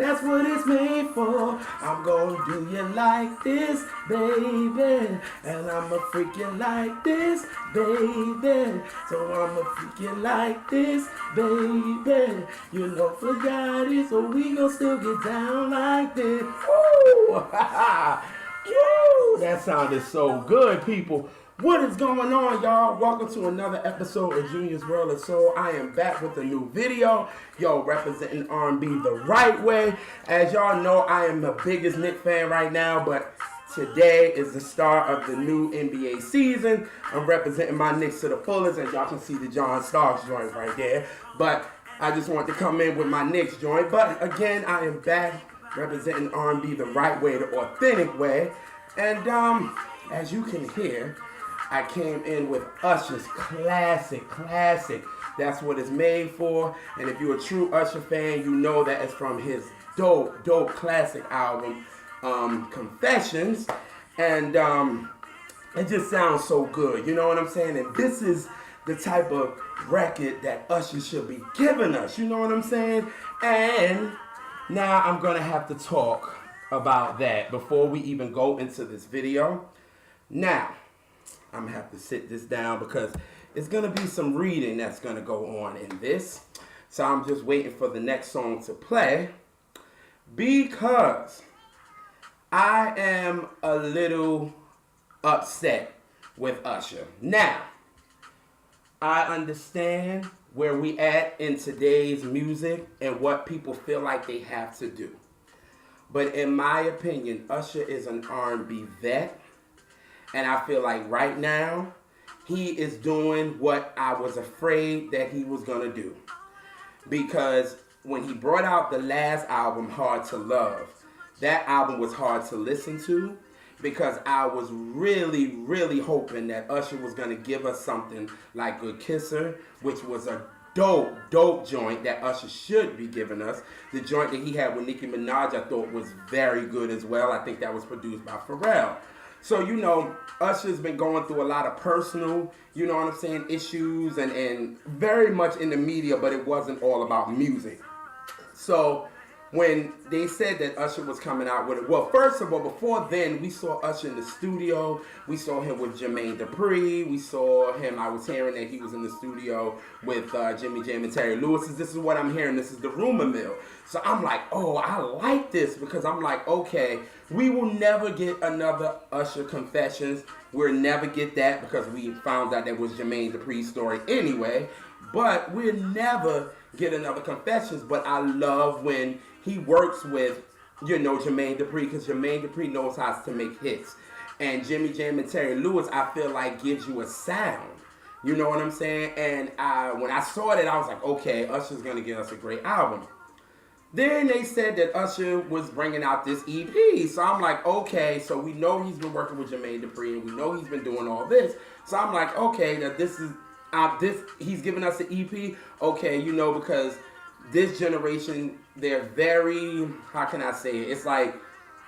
That's what it's made for. I'm gonna do you like this, baby. And I'ma freak you like this, baby. So I'ma freak you like this, baby. You know, forgot it, so we gon' still get down like this. Woo! Woo! That sounded so good, people. What is going on, y'all? Welcome to another episode of Junior's World of Soul. I am back with a new video. Yo, representing R&B the right way. As y'all know, I am the biggest Knicks fan right now, but today is the start of the new NBA season. I'm representing my Knicks to the fullest, as y'all can see the John Starks joint right there. But I just wanted to come in with my Knicks joint. But again, I am back representing R&B the right way, the authentic way. And as you can hear, I came in with Usher's classic. That's what it's made for. And if you're a true Usher fan, you know that it's from his dope classic album, Confessions. And it just sounds so good. You know what I'm saying? And this is the type of record that Usher should be giving us. You know what I'm saying? And now I'm going to have to talk about that before we even go into this video. Now, I'm going to have to sit this down because it's going to be some reading that's going to go on in this. So I'm just waiting for the next song to play because I am a little upset with Usher. Now, I understand where we at in today's music and what people feel like they have to do. But in my opinion, Usher is an R&B vet. And I feel like right now, he is doing what I was afraid that he was going to do. Because when he brought out the last album, Hard to Love, that album was hard to listen to because I was really hoping that Usher was going to give us something like Good Kisser, which was a dope joint that Usher should be giving us. The joint that he had with Nicki Minaj, I thought was very good as well. I think that was produced by Pharrell. So, you know, Usher's been going through a lot of personal, you know what I'm saying, issues and very much in the media, but it wasn't all about music. So when they said that Usher was coming out with it, well, first of all, before then, we saw Usher in the studio. We saw him with Jermaine Dupri. We saw him, I was hearing that he was in the studio with Jimmy Jam and Terry Lewis. This is what I'm hearing. This is the rumor mill. So I'm like, oh, I like this because I'm like, okay, we will never get another Usher Confessions. We'll never get that because we found out that was Jermaine Dupri's story anyway. But we'll never get another Confessions. But I love when he works with, you know, Jermaine Dupri because Jermaine Dupri knows how to make hits. And Jimmy Jam and Terry Lewis, I feel like gives you a sound. You know what I'm saying? And when I saw that, I was like, okay, Usher's going to give us a great album. Then they said that Usher was bringing out this EP. So I'm like, okay, so we know he's been working with Jermaine Dupri and we know he's been doing all this. So I'm like, okay, that this is, he's giving us an EP. Okay, you know, because this generation, they're very, how can I say it? It's like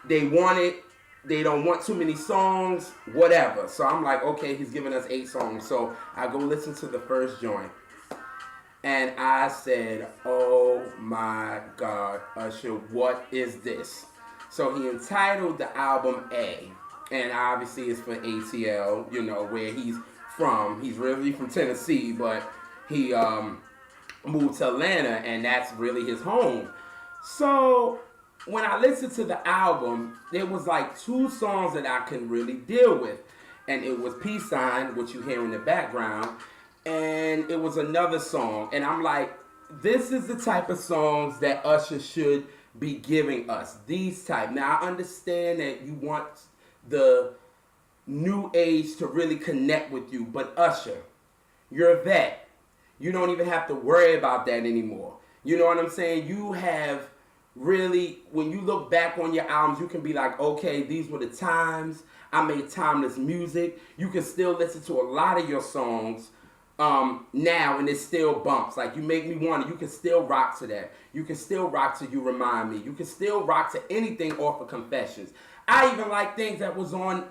they want it. They don't want too many songs, whatever. So I'm like, okay, he's giving us 8 songs. So I go listen to the first joint. And I said, oh my God, Usher, what is this? So he entitled the album A. And obviously it's for ATL, you know, where he's from. He's really from Tennessee, but he moved to Atlanta, and that's really his home. So when I listened to the album, there was like 2 songs that I can really deal with. And it was Peace Sign, which you hear in the background. And it was another song. And I'm like, this is the type of songs that Usher should be giving us. These type. Now, I understand that you want the new age to really connect with you. But Usher, you're a vet. You don't even have to worry about that anymore. You know what I'm saying? You have really, when you look back on your albums, you can be like, okay, these were the times. I made timeless music. You can still listen to a lot of your songs now, and it still bumps. Like, you make me want it. You can still rock to that. You can still rock to You Remind Me. You can still rock to anything off of Confessions. I even like things that was on,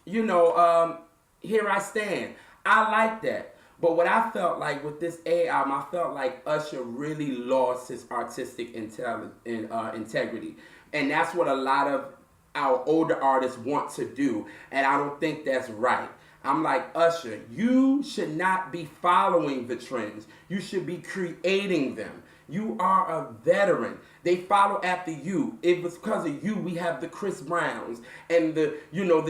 Here I Stand. I like that. But what I felt like with this A album, I felt like Usher really lost his artistic integrity. And that's what a lot of our older artists want to do. And I don't think that's right. I'm like, Usher, you should not be following the trends. You should be creating them. You are a veteran. They follow after you. It was because of you we have the Chris Browns and the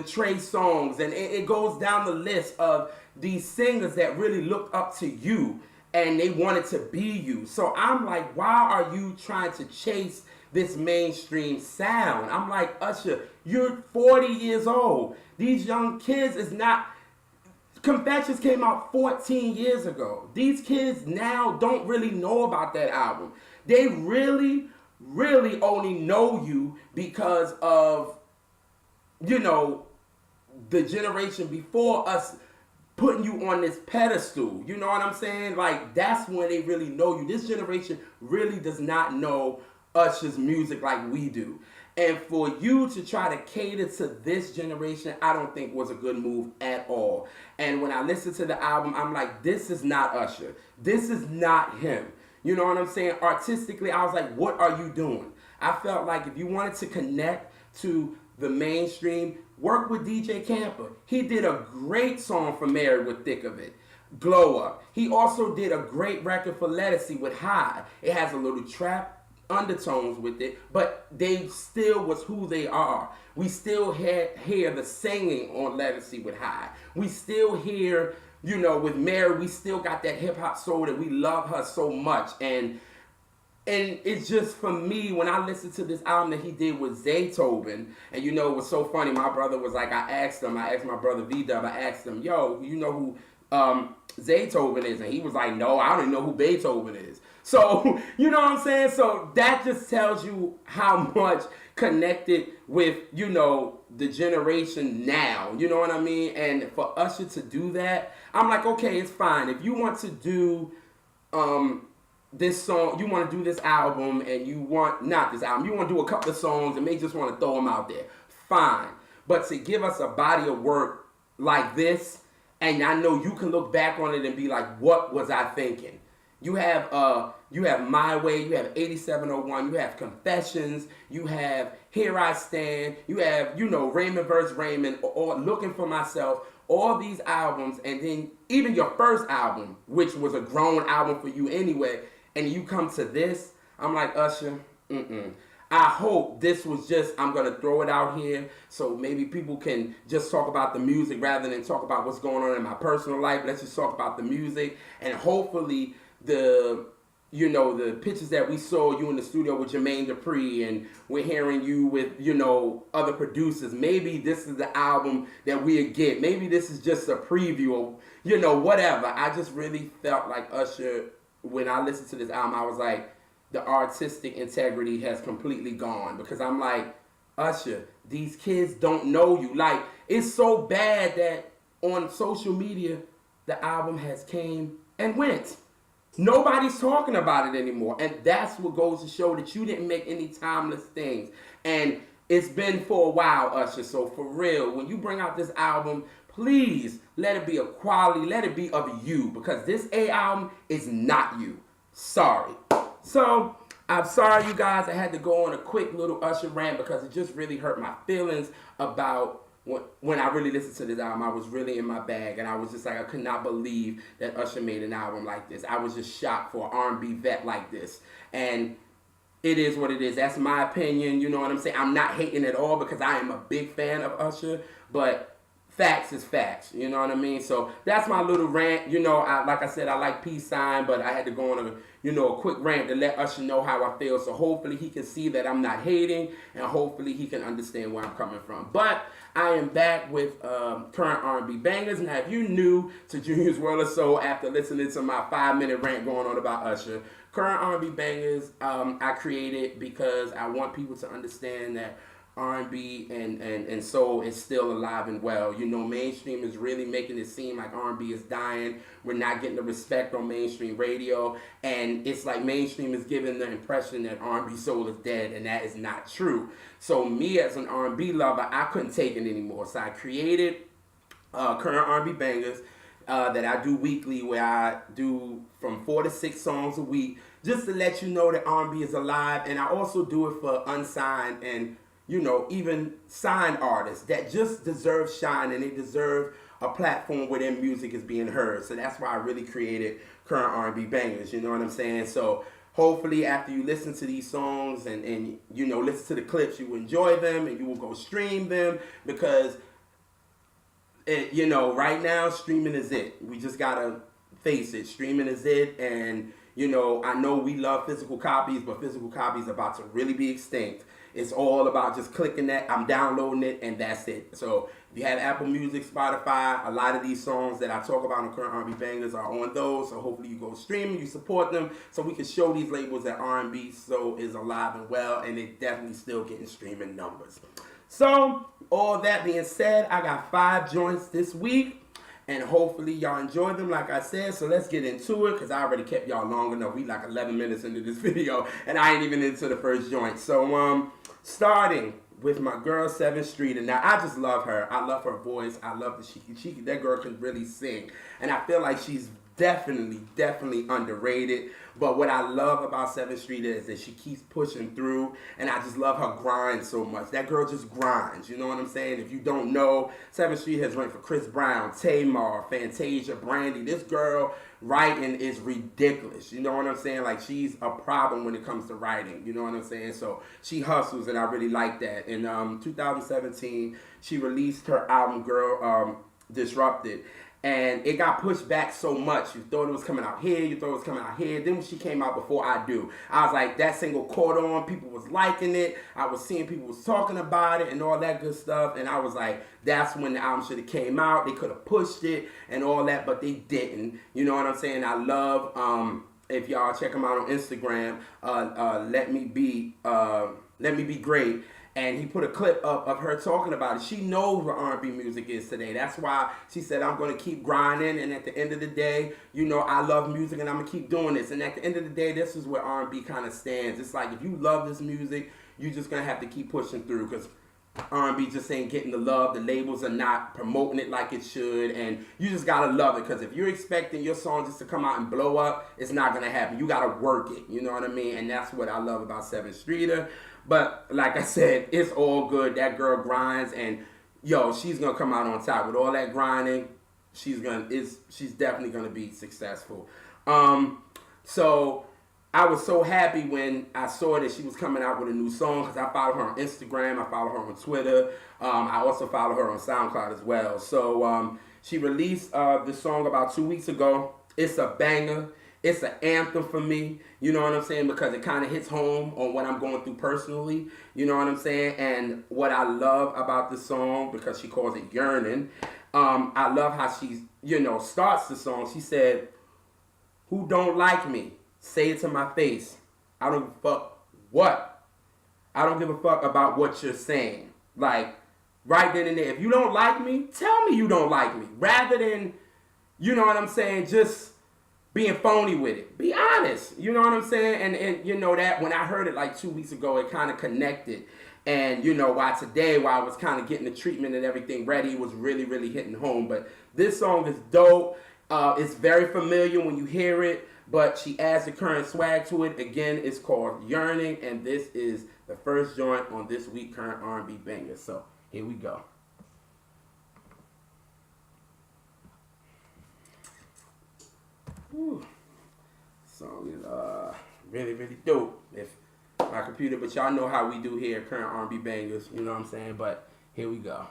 Trey Songz, and it goes down the list of these singers that really look up to you and they wanted to be you. So I'm like, why are you trying to chase this mainstream sound? I'm like, Usher, you're 40 years old. These young kids is not... Confessions came out 14 years ago. These kids now don't really know about that album. They really, really only know you because of, the generation before us putting you on this pedestal. You know what I'm saying? Like, that's when they really know you. This generation really does not know Usher's music like we do. And for you to try to cater to this generation, I don't think was a good move at all. And when I listened to the album, I'm like, this is not Usher. This is not him. You know what I'm saying? Artistically, I was like, what are you doing? I felt like if you wanted to connect to the mainstream, work with DJ Camper. He did a great song for Mary with Thick of It. Glow Up. He also did a great record for Lettucey with High. It has a little trap undertones with it, but they still was who they are. We still hear the singing on Lettucey with High. We still hear, with Mary, we still got that hip hop soul that we love her so much. And it's just, for me, when I listened to this album that he did with Zaytoven, and it was so funny, my brother was like, I asked my brother V-Dub, I asked him, yo, you know who Zaytoven is? And he was like, no, I don't even know who Beethoven is. So, you know what I'm saying? So that just tells you how much connected with, the generation now. You know what I mean? And for Usher to do that, I'm like, okay, it's fine. If you want to do this song, you want to do this album, and you want, not this album, you want to do a couple of songs and may just want to throw them out there, fine. But to give us a body of work like this, and I know you can look back on it and be like, what was I thinking? You have My Way, you have 8701, you have Confessions, you have Here I Stand, you have, Raymond vs. Raymond, or Looking for Myself, all these albums, and then even your first album, which was a grown album for you anyway, and you come to this, I'm like, Usher, I hope this was just, I'm going to throw it out here so maybe people can just talk about the music rather than talk about what's going on in my personal life. Let's just talk about the music, and hopefully the pictures that we saw you in the studio with Jermaine Dupri, and we're hearing you with, other producers. Maybe this is the album that we'll get. Maybe this is just a preview of, whatever. I just really felt like Usher, when I listened to this album, I was like, the artistic integrity has completely gone, because I'm like, Usher, these kids don't know you. Like, it's so bad that on social media, the album has came and went. Nobody's talking about it anymore. And that's what goes to show that you didn't make any timeless things. And it's been for a while, Usher. So for real, when you bring out this album, please let it be a quality. Let it be of you. Because this A album is not you. Sorry. So I'm sorry, you guys. I had to go on a quick little Usher rant because it just really hurt my feelings about when I really listened to this album. I was really in my bag, and I was just like, I could not believe that Usher made an album like this. I was just shocked for an R&B vet like this. And it is what it is. That's my opinion. You know what I'm saying? I'm not hating at all because I am a big fan of Usher, but facts is facts. You know what I mean? So that's my little rant. Like I said, I like peace sign, but I had to go on a quick rant to let Usher know how I feel. So hopefully he can see that I'm not hating, and hopefully he can understand where I'm coming from. But I am back with current R&B bangers. Now, if you're new to Junior's World of Soul after listening to my 5-minute rant going on about Usher, current R&B bangers I created because I want people to understand that R&B and soul is still alive and well. Mainstream is really making it seem like R&B is dying. We're not getting the respect on mainstream radio, and it's like mainstream is giving the impression that R&B soul is dead, and that is not true. So me as an R&B lover, I couldn't take it anymore. So I created current R&B bangers. that I do weekly, where I do from 4 to 6 songs a week, just to let you know that R&B is alive. And I also do it for unsigned and, you know, even signed artists that just deserve shine, and they deserve a platform where their music is being heard. So that's why I really created Current R&B Bangers, you know what I'm saying? So hopefully after you listen to these songs and you know, listen to the clips, you will enjoy them and you will go stream them, because you know, right now streaming is it. We just gotta face it. Streaming is it. And you know, I know we love physical copies, but physical copies are about to really be extinct. It's all about just clicking that, I'm downloading it, and that's it. So if you have Apple Music, Spotify, a lot of these songs that I talk about on Current R&B Bangers are on those. So hopefully you go stream, you support them, so we can show these labels that R&B so is alive and well, and they definitely still getting streaming numbers. So all that being said, I got 5 joints this week, and hopefully y'all enjoy them like I said. So let's get into it, because I already kept y'all long enough. We like 11 minutes into this video, and I ain't even into the first joint. So starting with my girl Sevyn Streeter. Now I just love her. I love her voice. I love that that girl can really sing, and I feel like she's definitely underrated. But what I love about Sevyn Streeter is that she keeps pushing through, and I just love her grind so much. That girl just grinds, you know what I'm saying? If you don't know, Sevyn Streeter has ranked for Chris Brown, Tamar, Fantasia, Brandy. This girl writing is ridiculous, you know what I'm saying? Like, she's a problem when it comes to writing, you know what I'm saying? So she hustles, and I really like that. In 2017, she released her album Disrupted, and it got pushed back so much. You thought it was coming out here, you thought it was coming out here. Then when she came out Before I Do, I was like, that single caught on, people was liking it, I was seeing people was talking about it and all that good stuff, and I was like, that's when the album should have came out. They could have pushed it and all that, but they didn't, you know what I'm saying? I love, if y'all check them out on Instagram, Let Me Be Great. And he put a clip up of her talking about it. She knows what R&B music is today. That's why she said, I'm going to keep grinding. And at the end of the day, you know, I love music and I'm going to keep doing this. And at the end of the day, this is where R&B kind of stands. It's like, if you love this music, you're just going to have to keep pushing through, because R&B just ain't getting the love. The labels are not promoting it like it should. And you just got to love it, because if you're expecting your song just to come out and blow up, it's not going to happen. You got to work it. You know what I mean? And that's what I love about Sevyn Streeter. But like I said, it's all good. That girl grinds, and yo, she's gonna come out on top with all that grinding. She's definitely gonna be successful. So I was so happy when I saw that she was coming out with a new song, because I follow her on Instagram, I follow her on Twitter. I also follow her on SoundCloud as well. So she released this song about 2 weeks ago. It's a banger. It's an anthem for me, you know what I'm saying, because it kind of hits home on what I'm going through personally, you know what I'm saying. And what I love about this song, because she calls it Yearnin, I love how she, you know, starts the song. She said, "Who don't like me? Say it to my face. I don't give a fuck what. I don't give a fuck about what you're saying." Like, right then and there. If you don't like me, tell me you don't like me. Rather than, you know what I'm saying, just being phony with it. Be honest. You know what I'm saying? And you know that when I heard it like 2 weeks ago, it kind of connected. And you know why today, while I was kind of getting the treatment and everything ready, was really hitting home. But this song is dope. It's very familiar when you hear it, but she adds the current swag to it. Again, it's called Yearning, and this is the first joint on this week Current R&B Bangers. So here we go. Whew. Song is really dope. If my computer, but y'all know how we do here, Current R&B Bangers, you know what I'm saying? But here we go.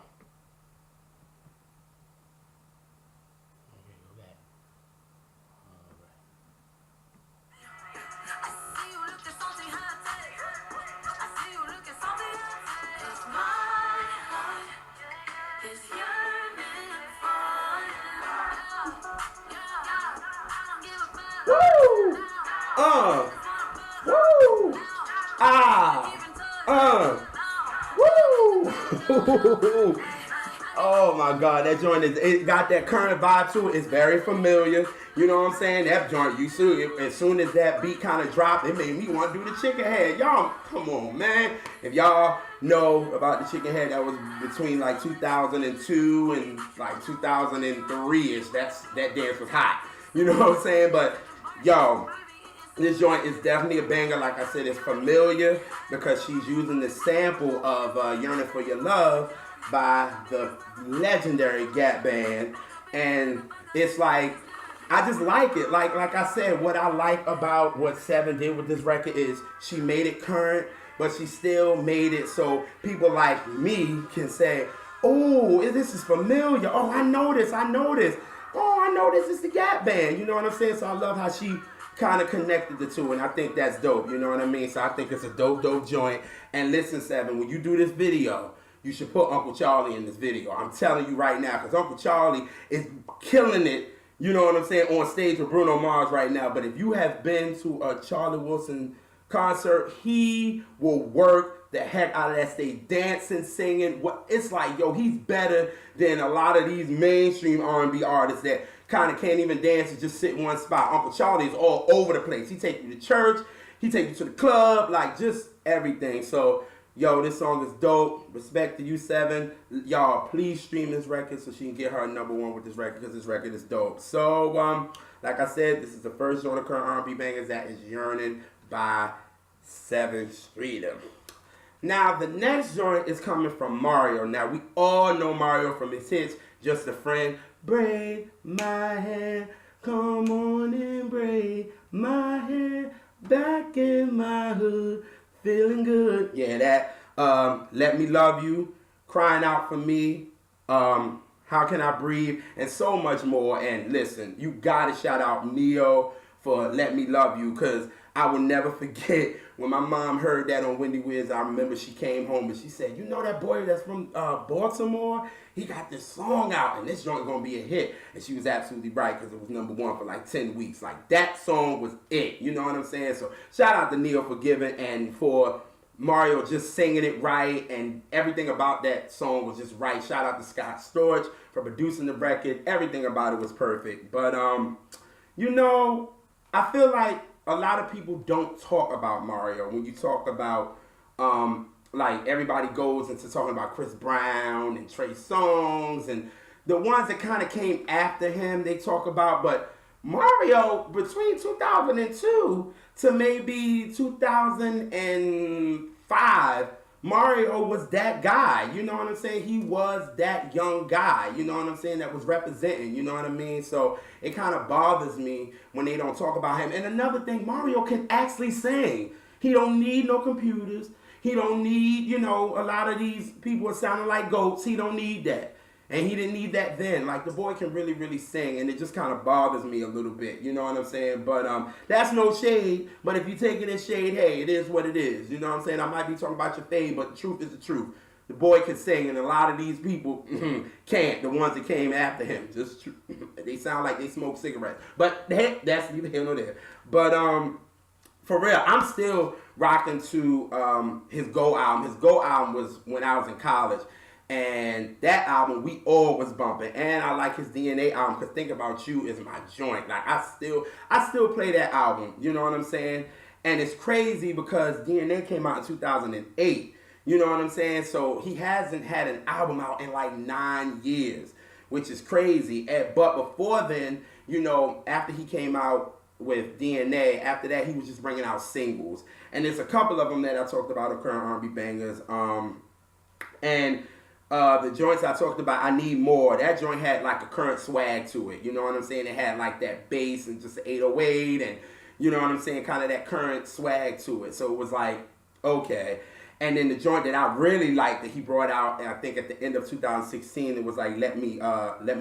Oh my God, that joint it got that current vibe to it. It's very familiar. You know what I'm saying? That joint, you see, as soon as that beat kind of dropped, it made me want to do the chicken head. Y'all, come on, man. If y'all know about the chicken head, that was between like 2002 and like 2003-ish. That dance was hot. You know what I'm saying? But yo, this joint is definitely a banger. Like I said, it's familiar because she's using the sample of Yearnin for Your Love by the legendary Gap Band. And it's like, I just like it. Like I said, what I like about what Sevyn did with this record is she made it current, but she still made it so people like me can say, oh, this is familiar. Oh, I know this. Oh, I know this is the Gap Band. You know what I'm saying? So I love how she kind of connected the two, and I think that's dope. You know what I mean? So I think it's a dope joint. And listen, Sevyn, when you do this video, you should put Uncle Charlie in this video. I'm telling you right now, because Uncle Charlie is killing it, you know what I'm saying, on stage with Bruno Mars right now. But if you have been to a Charlie Wilson concert, he will work the heck out of that stage, dancing, singing. It's like, yo, he's better than a lot of these mainstream R&B artists that kind of can't even dance and just sit in one spot. Uncle Charlie is all over the place. He take you to church, he take you to the club, like just everything. So, yo, this song is dope. Respect to you, Sevyn. Y'all, please stream this record so she can get her #1 with this record, because this record is dope. So, like I said, this is the first joint of current R&B bangers. That is Yearnin by Sevyn Streeter. Now, the next joint is coming from Mario. Now, we all know Mario from his hits, Just a Friend. Braid my hair, come on and braid my hair, back in my hood, feeling good. Yeah, that, Let Me Love You, Crying Out For Me, How Can I Breathe, and so much more. And listen, you gotta shout out Neo for Let Me Love You, because I will never forget when my mom heard that on Wendy Wiz. I remember she came home and she said, you know that boy that's from Baltimore? He got this song out and this joint gonna be a hit. And she was absolutely right, because it was #1 for like 10 weeks. Like, that song was it. You know what I'm saying? So shout out to Neo for giving, and for Mario just singing it right, and everything about that song was just right. Shout out to Scott Storch for producing the record. Everything about it was perfect. But you know, I feel like a lot of people don't talk about Mario. When you talk about, like, everybody goes into talking about Chris Brown and Trey Songz, and the ones that kind of came after him, they talk about. But Mario, between 2002 to maybe 2005, Mario was that guy. You know what I'm saying? He was that young guy, you know what I'm saying, that was representing, you know what I mean? So it kind of bothers me when they don't talk about him. And another thing, Mario can actually sing. He don't need no computers. He don't need, you know, a lot of these people are sounding like goats. He don't need that. And he didn't need that then. Like, the boy can really, really sing, and it just kind of bothers me a little bit. You know what I'm saying? But that's no shade. But if you take it as shade, hey, it is what it is. You know what I'm saying? I might be talking about your fade, but the truth is the truth. The boy can sing, and a lot of these people can't. The ones that came after him, just they sound like they smoke cigarettes. But hey, that's neither here nor there. But for real, I'm still rocking to his Go album. His Go album was when I was in college. And that album, we all was bumping. And I like his DNA album, because Think About You is my joint. Like, I still play that album. You know what I'm saying? And it's crazy because DNA came out in 2008. You know what I'm saying? So he hasn't had an album out in like 9 years, which is crazy. But before then, you know, after he came out with DNA, after that, he was just bringing out singles. And there's a couple of them that I talked about of current R&B bangers. The joints I talked about, I Need More, that joint had like a current swag to it. You know what I'm saying? It had like that bass and just 808 and, you know what I'm saying, kind of that current swag to it. So it was like, okay. And then the joint that I really liked that he brought out, and I think at the end of 2016, it was like, Let Me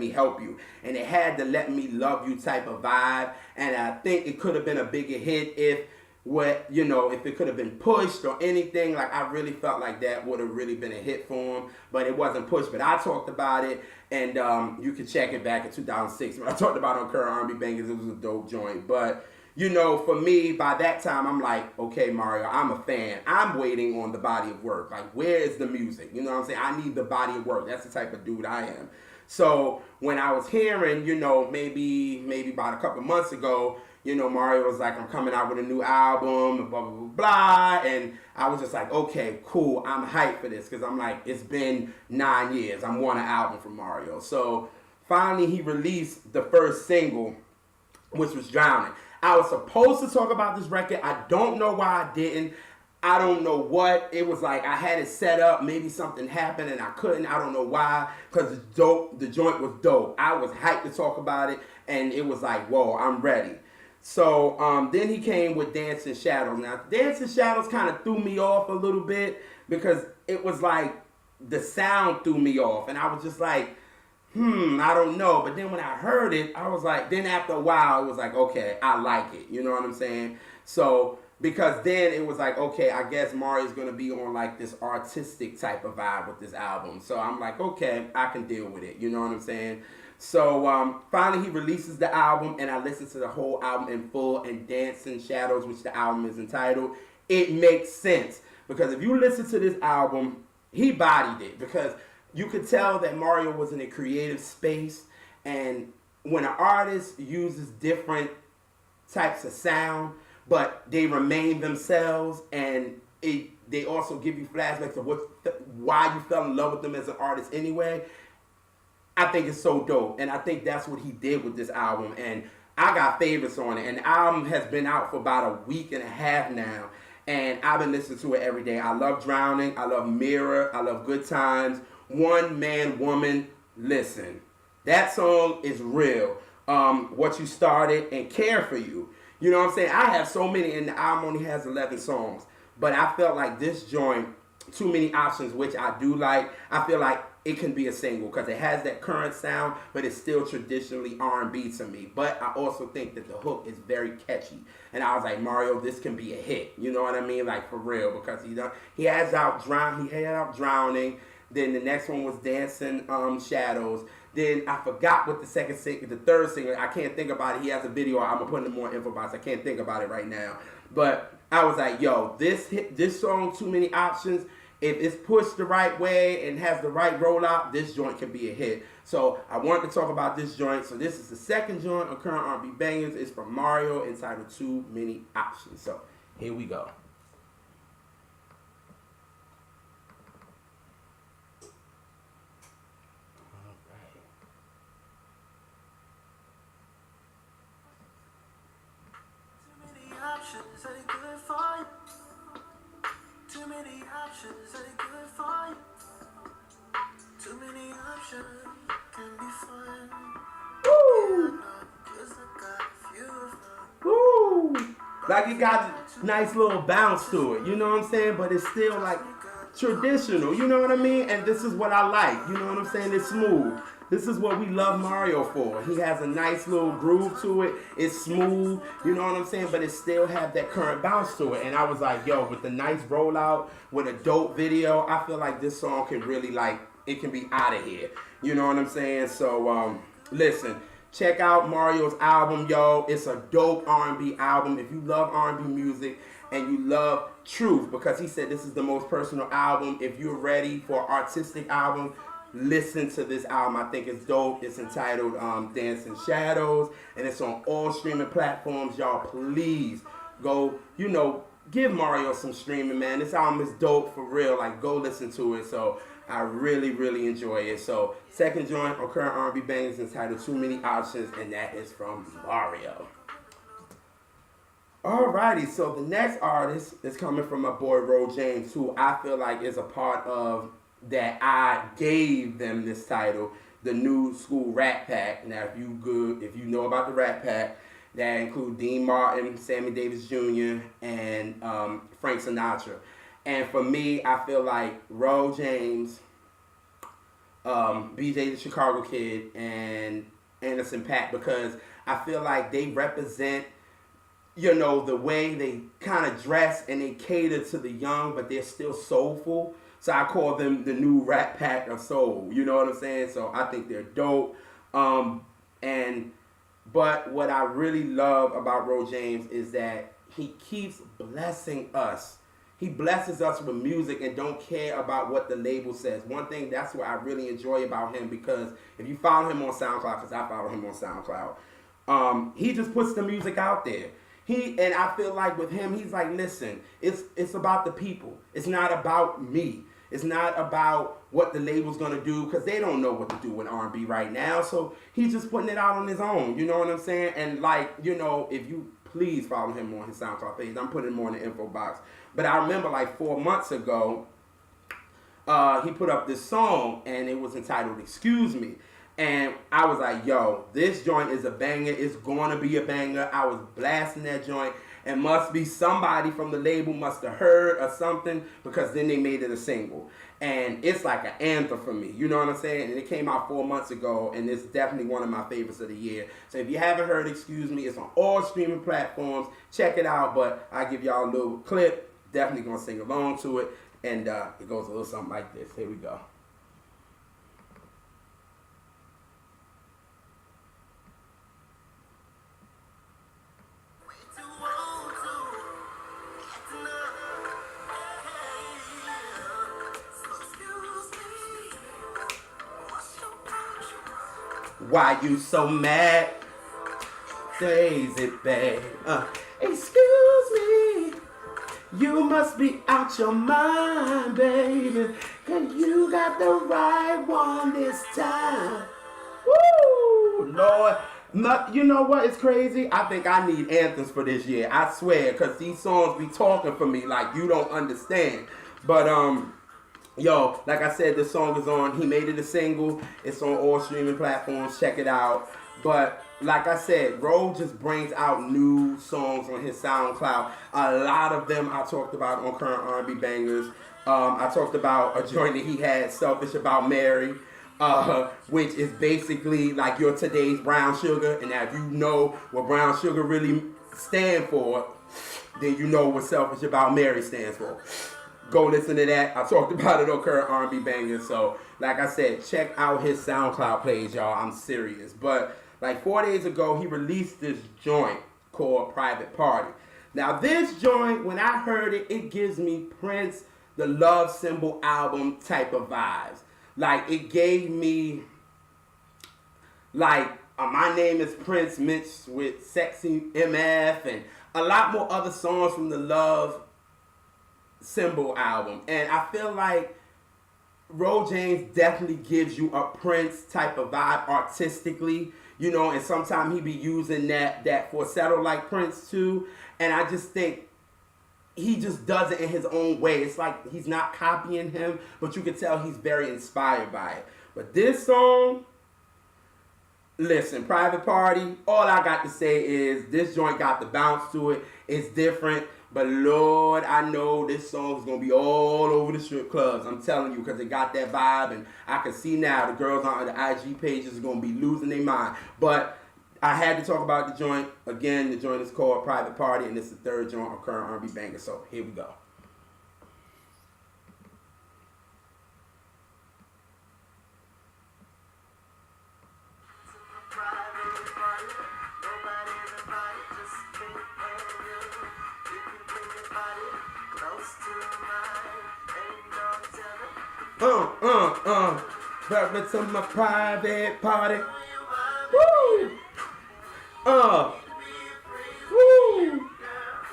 Help You. And it had the Let Me Love You type of vibe. And I think it could have been a bigger hit if it could have been pushed or anything. Like, I really felt like that would have really been a hit for him, but it wasn't pushed. But I talked about it, and you can check it back in 2006. When I talked about it on Current R&B Bangers, it was a dope joint. But, you know, for me, by that time, I'm like, okay, Mario, I'm a fan. I'm waiting on the body of work. Like, where is the music? You know what I'm saying? I need the body of work. That's the type of dude I am. So when I was hearing, you know, maybe about a couple months ago, you know, Mario was like, I'm coming out with a new album, and blah, blah, blah, blah. And I was just like, okay, cool. I'm hyped for this because I'm like, it's been 9 years. I want an album from Mario. So finally, he released the first single, which was Drowning. I was supposed to talk about this record. I don't know why I didn't. I don't know what. It was like I had it set up. Maybe something happened and I couldn't. I don't know why. Because it's dope. The joint was dope. I was hyped to talk about it. And it was like, whoa, I'm ready. So then he came with Dancing Shadows. Now, Dancing Shadows kind of threw me off a little bit. Because it was like the sound threw me off. And I was just like, I don't know. But then when I heard it, I was like, then after a while, it was like, okay, I like it. You know what I'm saying? So, because then it was like, okay, I guess Mario's going to be on like this artistic type of vibe with this album. So I'm like, okay, I can deal with it. You know what I'm saying? So finally he releases the album and I listened to the whole album in full, and Dancing Shadows, which the album is entitled, it makes sense. Because if you listen to this album, he bodied it. Because you could tell that Mario was in a creative space, and when an artist uses different types of sound, but they remain themselves, and they also give you flashbacks of why you fell in love with them as an artist anyway, I think it's so dope. And I think that's what he did with this album, and I got favorites on it. And the album has been out for about a week and a half now, and I've been listening to it every day. I love Drowning, I love Mirror, I love Good Times, One Man Woman, listen. That song is real. What You Started and Care For You. You know what I'm saying? I have so many, and the album only has 11 songs. But I felt like this joint, Too Many Options, which I do like, I feel like it can be a single because it has that current sound, but it's still traditionally R&B to me. But I also think that the hook is very catchy. And I was like, Mario, this can be a hit. You know what I mean? Like, for real. Because he had out Drowning. Then the next one was Dancing Shadows. Then I forgot what the third single, I can't think about it. He has a video. I'm going to put in more info box. I can't think about it right now. But I was like, yo, this song, Too Many Options, if it's pushed the right way and has the right rollout, this joint can be a hit. So I wanted to talk about this joint. So this is the second joint on Current R&B Bangers. It's from Mario, entitled Too Many Options. So here we go. Too many options ain't good for you. Too many options can be fun. Woo! Woo! Like it got a nice little bounce to it, you know what I'm saying? But it's still like traditional, you know what I mean? And this is what I like, you know what I'm saying? It's smooth. This is what we love Mario for. He has a nice little groove to it. It's smooth, you know what I'm saying? But it still have that current bounce to it. And I was like, yo, with the nice rollout, with a dope video, I feel like this song can really, like, it can be out of here. You know what I'm saying? So, listen, check out Mario's album, yo. It's a dope R&B album. If you love R&B music and you love truth, because he said this is the most personal album. If you're ready for an artistic album, listen to this album. I think it's dope. It's entitled Dancing Shadows, and it's on all streaming platforms. Y'all, please go, give Mario some streaming, man. This album is dope for real. Like, go listen to it. So I really, really enjoy it. So second joint on Current R&B Bangers entitled Too Many Options, and that is from Mario. Alrighty, so the next artist is coming from my boy Ro James, who I feel like is a part of that I gave them this title, the New School Rat Pack. Now, if you know about the Rat Pack, that include Dean Martin, Sammy Davis Jr., and Frank Sinatra. And for me, I feel like Ro James, BJ the Chicago Kid, and Anderson .Paak, because I feel like they represent, the way they kind of dress and they cater to the young, but they're still soulful. So I call them the new Rat Pack of soul. You know what I'm saying? So I think they're dope. And But what I really love about Ro James is that he keeps blessing us. He blesses us with music and don't care about what the label says. One thing that's what I really enjoy about him, because if you follow him on SoundCloud, because I follow him on SoundCloud, he just puts the music out there. And I feel like with him, he's like, listen, it's about the people. It's not about me. It's not about what the label's gonna do, because they don't know what to do with R&B right now. So he's just putting it out on his own. You know what I'm saying? And like, you know, if you please follow him on his SoundCloud page, I'm putting him on the info box. But I remember like 4 months ago, he put up this song and it was entitled "Excuse Me." And I was like, yo, this joint is a banger. It's going to be a banger. I was blasting that joint. And must be somebody from the label must have heard or something, because then they made it a single. And it's like an anthem for me. You know what I'm saying? And it came out 4 months ago, and it's definitely one of my favorites of the year. So if you haven't heard Excuse Me, it's on all streaming platforms. Check it out. But I give y'all a little clip. Definitely going to sing along to it. And it goes a little something like this. Here we go. Why you so mad? Says it bad. Excuse me. You must be out your mind, baby. And you got the right one this time. Woo! Lord. You know what? It's crazy. I think I need anthems for this year. I swear. Because these songs be talking for me like you don't understand. But, yo, like I said, this song is on. He made it a single. It's on all streaming platforms. Check it out. But like I said, Ro just brings out new songs on his SoundCloud. A lot of them I talked about on Current R&B Bangers. I talked about a joint that he had, Selfish About Mary, which is basically like your today's Brown Sugar. And now if you know what Brown Sugar really stand for, then you know what Selfish About Mary stands for. Go listen to that. I talked about it on Current R&B Bangers. So, like I said, check out his SoundCloud page, y'all. I'm serious. But, like 4 days ago, he released this joint called Private Party. Now, this joint, when I heard it, it gives me Prince, the Love Symbol album type of vibes. Like, it gave me, like, My Name is Prince mixed with Sexy MF and a lot more other songs from the Love Symbol album. And I feel like Ro James definitely gives you a Prince type of vibe artistically, you know, and sometimes he be using that falsetto like Prince too. And I just think he just does it in his own way. It's like he's not copying him, but you can tell he's very inspired by it. But this song, listen, Private Party, all I got to say is this joint got the bounce to it. It's different. But Lord, I know this song is going to be all over the strip clubs. I'm telling you, because it got that vibe. And I can see now the girls on the IG pages are going to be losing their mind. But I had to talk about the joint. Again, the joint is called Private Party. And it's the third joint on Current R&B Banger. So here we go. Welcome to my private party. Woo! Woo!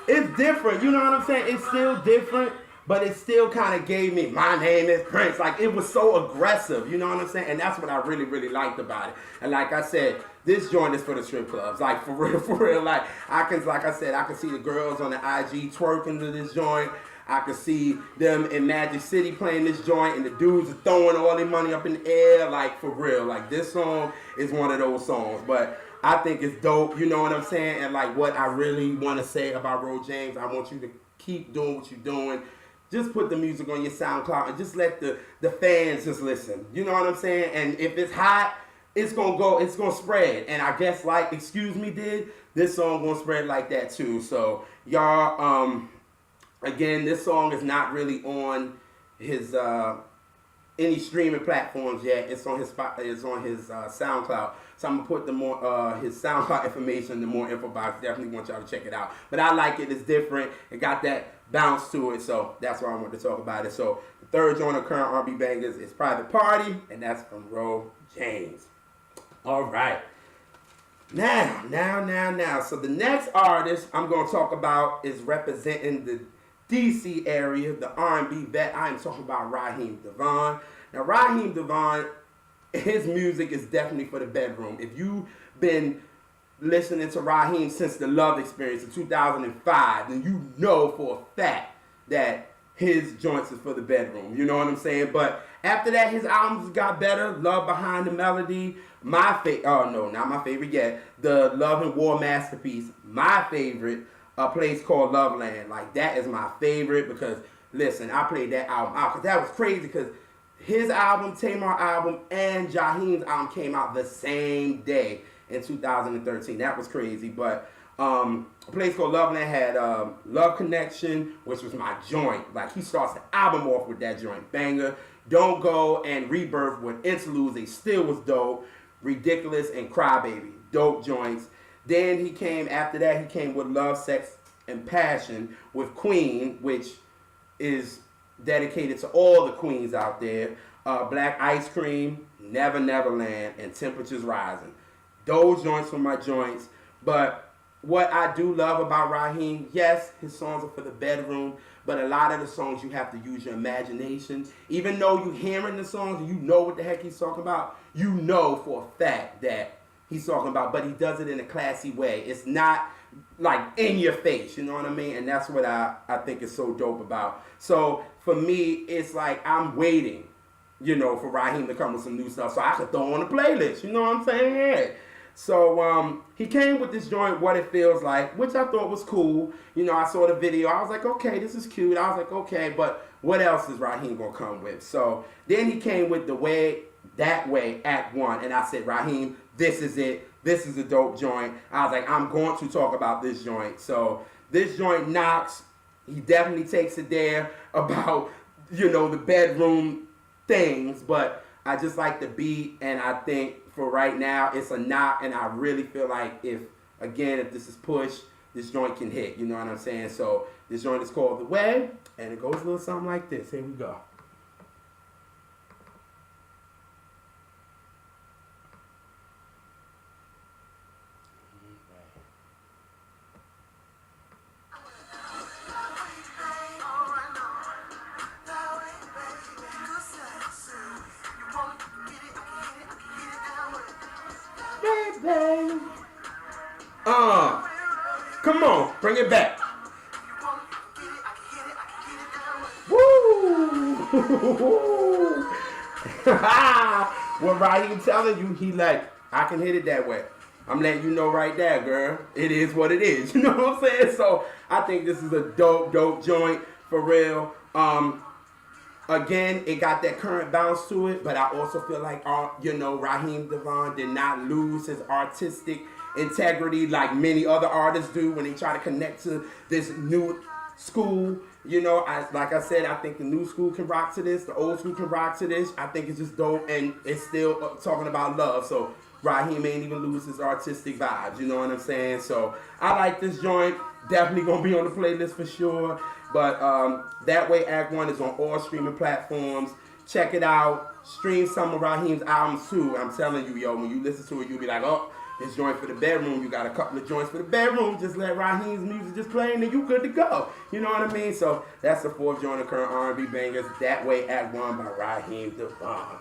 It's different, you know what I'm saying? It's still different, but it still kind of gave me, my name is Prince. Like, it was so aggressive, you know what I'm saying? And that's what I really, really liked about it. And like I said, this joint is for the strip clubs. Like, for real. Like I can see the girls on the IG twerking to this joint. I could see them in Magic City playing this joint, and the dudes are throwing all their money up in the air, like, for real. Like, this song is one of those songs, but I think it's dope, you know what I'm saying? And, like, what I really want to say about Ro James, I want you to keep doing what you're doing. Just put the music on your SoundCloud and just let the fans just listen. You know what I'm saying? And if it's hot, it's going to spread. And I guess, like Excuse Me did, this song going to spread like that, too. So, y'all, again, this song is not really on his any streaming platforms yet. It's on his SoundCloud. So I'm gonna put the more his SoundCloud information in the more info box. Definitely want y'all to check it out. But I like it. It's different. It got that bounce to it. So that's why I want to talk about it. So the third joint of current R&B bangers is Private Party, and that's from Ro James. All right. Now. So the next artist I'm gonna talk about is representing the DC area, the R&B vet. I am talking about Raheem DeVaughn. Now, Raheem DeVaughn, his music is definitely for the bedroom. If you've been listening to Raheem since the Love Experience in 2005, then you know for a fact that his joints is for the bedroom. You know what I'm saying? But after that, his albums got better. Love Behind the Melody, not my favorite yet. The Love and War Masterpiece, my favorite. A Place Called Loveland. Like, that is my favorite because, listen, I played that album out because that was crazy because his album, Tamar album, and Jaheim's album came out the same day in 2013. That was crazy. But A Place Called Loveland had Love Connection, which was my joint. Like, he starts the album off with that joint. Banger. Don't Go and Rebirth with interludes. They still was dope. Ridiculous and Crybaby. Dope joints. Then he came with Love, Sex, and Passion with Queen, which is dedicated to all the queens out there. Black Ice Cream, Never Neverland, and Temperatures Rising. Those joints were my joints. But what I do love about Raheem, yes, his songs are for the bedroom, but a lot of the songs you have to use your imagination. Even though you're hearing the songs and you know what the heck he's talking about, you know for a fact that he's talking about, but he does it in a classy way. It's not like in your face, you know what I mean? And that's what I think is so dope about. So for me, it's like I'm waiting, for Raheem to come with some new stuff so I could throw on a playlist, you know what I'm saying? Yeah. So he came with this joint, What It Feels Like, which I thought was cool. I saw the video. I was like, okay, this is cute. I was like, okay, but what else is Raheem going to come with? So then he came with The Way, That Way, Act 1. And I said, Raheem, this is it. This is a dope joint. I was like, I'm going to talk about this joint. So this joint knocks. He definitely takes it there about, the bedroom things. But I just like the beat. And I think for right now, it's a knock. And I really feel like if this is pushed, this joint can hit. You know what I'm saying? So this joint is called The Way. And it goes a little something like this. Here we go. Come on, bring it back. Woo! What Raheem telling you, he like, I can hit it that way. I'm letting you know right there, girl. It is what it is. You know what I'm saying? So I think this is a dope joint for real. Again, it got that current bounce to it, but I also feel like, Raheem DeVaughn did not lose his artistic integrity like many other artists do when they try to connect to this new school. Like I said, I think the new school can rock to this, the old school can rock to this. I think it's just dope, and it's still talking about love. So Raheem ain't even lose his artistic vibes. You know what I'm saying? So I like this joint. Definitely gonna be on the playlist for sure. But That Way Act 1 is on all streaming platforms. Check it out. Stream some of Raheem's albums too. I'm telling you, when you listen to it, you'll be like, oh, this joint for the bedroom. You got a couple of joints for the bedroom. Just let Raheem's music just play and then you good to go. You know what I mean? So that's the fourth joint of current R&B bangers. That Way Act 1 by Raheem DeVaughn.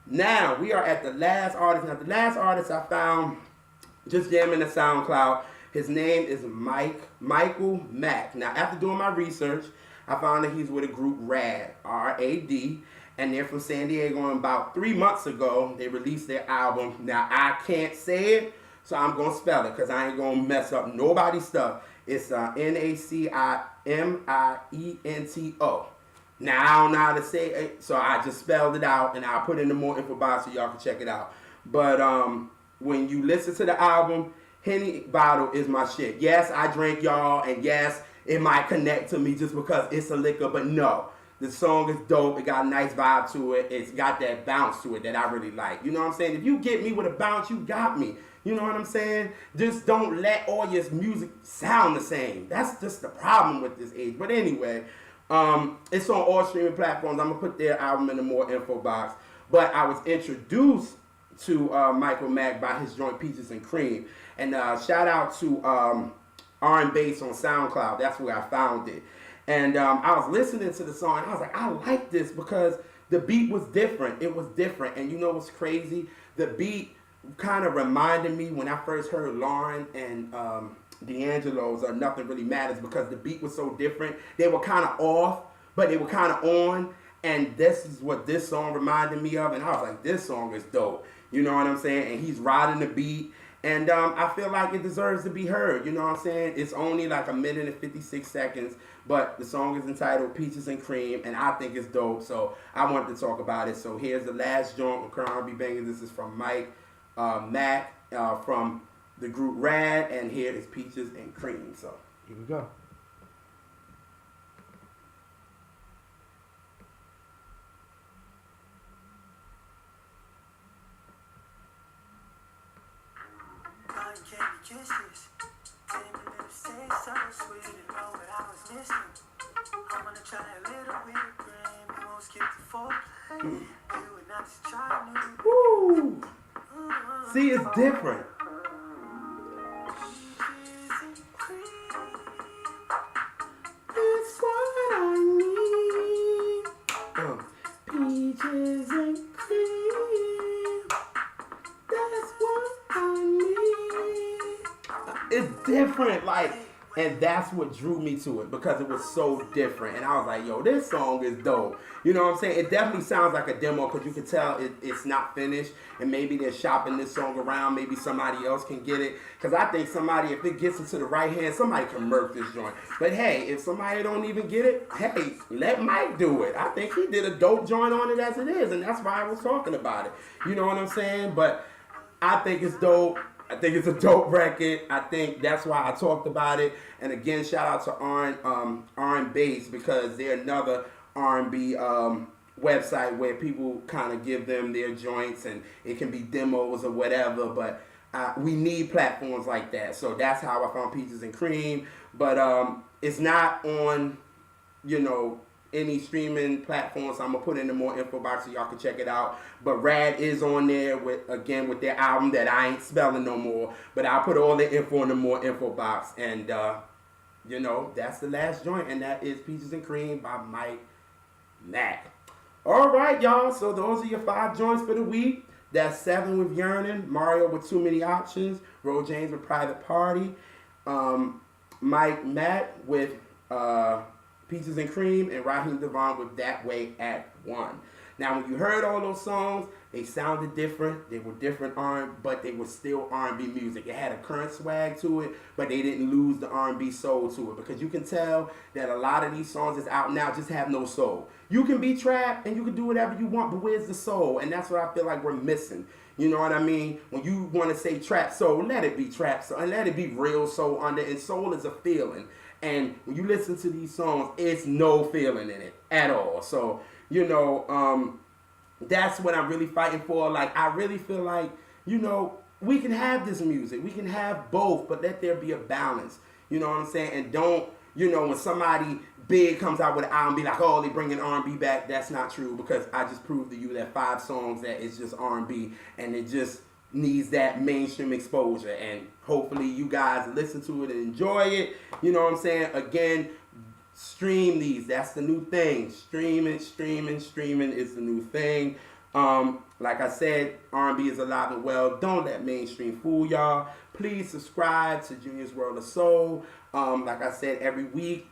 Now, we are at the last artist. Now, the last artist I found just jamming the SoundCloud. His name is Michael Mack. Now, after doing my research, I found that he's with a group RAD, R-A-D, and they're from San Diego. And about 3 months ago, they released their album. Now, I can't say it, so I'm going to spell it because I ain't going to mess up nobody's stuff. It's N-A-C-I-M-I-E-N-T-O. Now, I don't know how to say it, so I just spelled it out, and I'll put in the more info box so y'all can check it out. But when you listen to the album, Henny Bottle is my shit. Yes, I drink, y'all, and yes, it might connect to me just because it's a liquor, but no. The song is dope. It got a nice vibe to it. It's got that bounce to it that I really like. You know what I'm saying? If you get me with a bounce, you got me. You know what I'm saying? Just don't let all your music sound the same. That's just the problem with this age. But anyway, it's on all streaming platforms. I'm going to put their album in the more info box. But I was introduced to Michael Mack by his joint Peaches and Cream. And shout out to R&B Bass on SoundCloud. That's where I found it. And I was listening to the song, and I was like, I like this because the beat was different. It was different. And you know what's crazy? The beat kind of reminded me when I first heard Lauren and D'Angelo's Nothing Really Matters, because the beat was so different. They were kind of off, but they were kind of on. And this is what this song reminded me of. And I was like, this song is dope. You know what I'm saying? And he's riding the beat. And I feel like it deserves to be heard. You know what I'm saying? It's only like 1 minute and 56 seconds. But the song is entitled Peaches and Cream. And I think it's dope. So I wanted to talk about it. So here's the last joint with current R&B bangers. This is from Mack from the group RAD. And here is Peaches and Cream. So here we go. Candy kisses, tell me lipstick so sweet and know what I was missing. I wanna try a little whipped cream, you won't skip the foreplay. You would not just try new. Woo! See, it's different. Peaches and cream, That's what I need. Peaches and cream. That's what I need. It's different, like, and that's what drew me to it, because it was so different. And I was like, yo, this song is dope. You know what I'm saying? It definitely sounds like a demo, because you can tell it's not finished, and maybe they're shopping this song around. Maybe somebody else can get it, because I think somebody, if it gets into the right hands, somebody can murk this joint. But hey, if somebody don't even get it, hey, let Mike do it. I think he did a dope joint on it as it is, and that's why I was talking about it. You know what I'm saying? But I think it's dope. I think it's a dope record. I think that's why I talked about it. And again, shout out to R&B Bass, because they're another R&B website where people kind of give them their joints, and it can be demos or whatever. But we need platforms like that. So that's how I found Peaches and Cream. But it's not on, any streaming platforms. So I'm gonna put in the more info box so y'all can check it out. But RAD is on there with their album that I ain't spelling no more. But I'll put all the info in the more info box. And that's the last joint, and that is Peaches and Cream by Mack. All right, y'all. So those are your 5 joints for the week. That's Sevyn with Yearnin, Mario with Too Many Options, Ro James with Private Party, Mack with Peaches and Cream, and Raheem DeVaughn with That Way at 1. Now, when you heard all those songs, they sounded different. They were different but they were still R&B music. It had a current swag to it, but they didn't lose the R&B soul to it, because you can tell that a lot of these songs that's out now just have no soul. You can be trap and you can do whatever you want, but where's the soul? And that's what I feel like we're missing. You know what I mean? When you want to say trap soul, let it be trap soul, and let it be real soul under. And soul is a feeling. And when you listen to these songs, it's no feeling in it at all. So, that's what I'm really fighting for. Like, I really feel like, we can have this music. We can have both, but let there be a balance. You know what I'm saying? And don't, when somebody big comes out with an album, be like, oh, they bringing R&B back. That's not true, because I just proved to you that 5 songs that it's just R&B, and it just needs that mainstream exposure. And hopefully you guys listen to it and enjoy it. You know what I'm saying? Again, stream these. That's the new thing. Streaming is the new thing. Like I said, R&B is alive and well. Don't let mainstream fool y'all. Please subscribe to Junior's World of Soul. Like I said, every week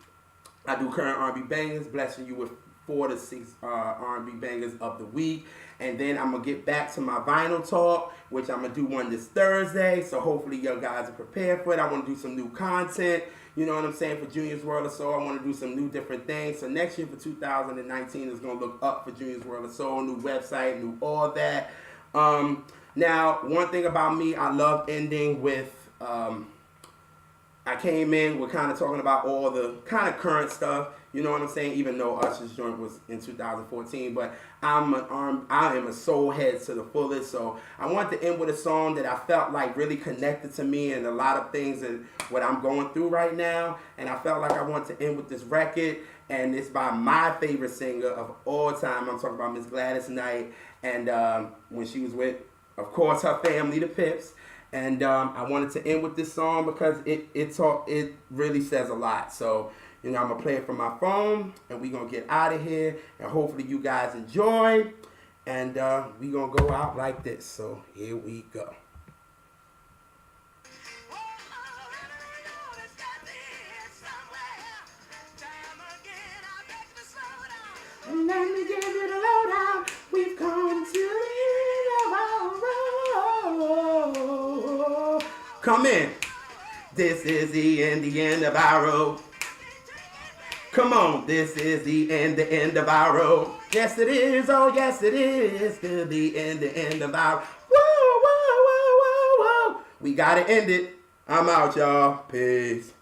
I do current R&B bangers, blessing you with 4 to 6 R&B bangers of the week. And then I'm going to get back to my vinyl talk, which I'm going to do one this Thursday. So hopefully you guys are prepared for it. I want to do some new content. You know what I'm saying? For Junior's World of Soul, I want to do some new different things. So next year for 2019 is going to look up for Junior's World of Soul. New website, new all that. Now, one thing about me, I love ending with I came in, we're kind of talking about all the kind of current stuff, you know what I'm saying? Even though Usher's joint was in 2014, but I am a soul head to the fullest. So I wanted to end with a song that I felt like really connected to me and a lot of things and what I'm going through right now. And I felt like I wanted to end with this record, and it's by my favorite singer of all time. I'm talking about Miss Gladys Knight, and when she was with, of course, her family, the Pips. And I wanted to end with this song because it really says a lot. So, you know, I'm going to play it from my phone, and we're going to get out of here. And hopefully you guys enjoy. And we're going to go out like this. So here we go. And let me give you the lowdown. We've come to the end of our road. Come in. This is the end of our road. Come on, this is the end of our road. Yes, it is. Oh, yes, it is. To the end of our. Whoa, whoa, whoa, whoa, whoa. We gotta end it. I'm out, y'all. Peace.